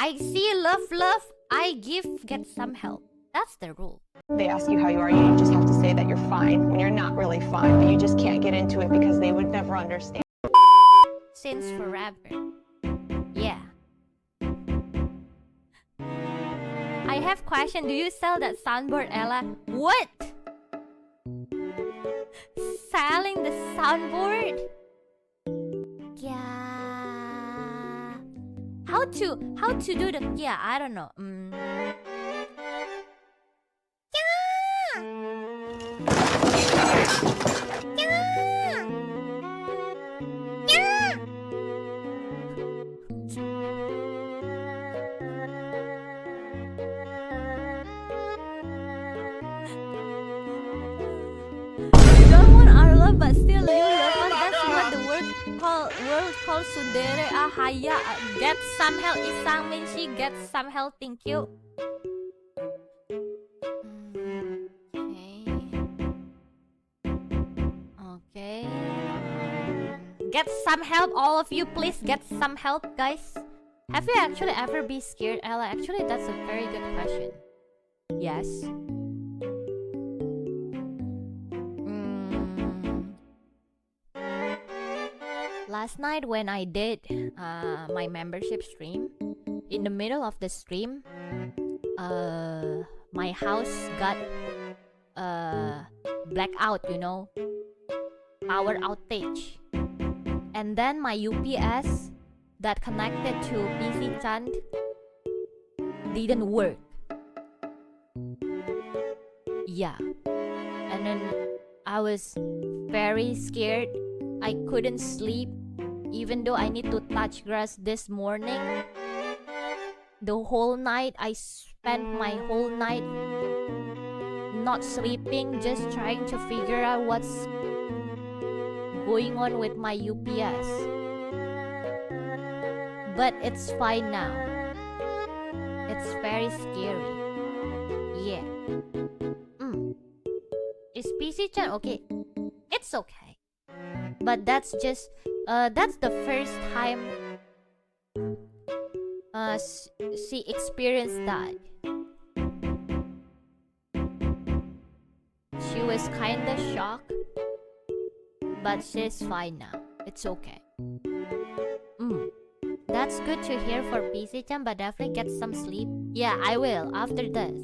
I see love, I give, get some help. That's the rule. They ask you how you are, you just have to say that you're fine when you're not really fine, but you just can't get into it because they would never understand. Since forever. Yeah. I have question. Do you sell that soundboard, Ella? What? Selling the soundboard? Yeah. How to do the, yeah, I don't know. But still you love us. That's what the world calls sundere ahaya. Get some help. Isang means she gets some help. Thank you. Okay. Get some help, all of you. Please get some help, guys. Have you actually ever been scared, Ella? Actually, that's a very good question. Yes. Last night when I did my membership stream, in the middle of the stream, my house got blackout, you know, power outage, and then my UPS that connected to PC Chan didn't work. Yeah, and then I was very scared. I couldn't sleep, even though I need to touch grass this morning. The whole night, I spent my whole night not sleeping, just trying to figure out what's going on with my UPS. But it's fine now. It's very scary. Yeah. Is PC Chan okay? It's okay. But that's just that's the first time she experienced that. She was kinda shocked, but she's fine now. It's okay. That's good to hear for PC Chan, but definitely get some sleep. Yeah, I will after this.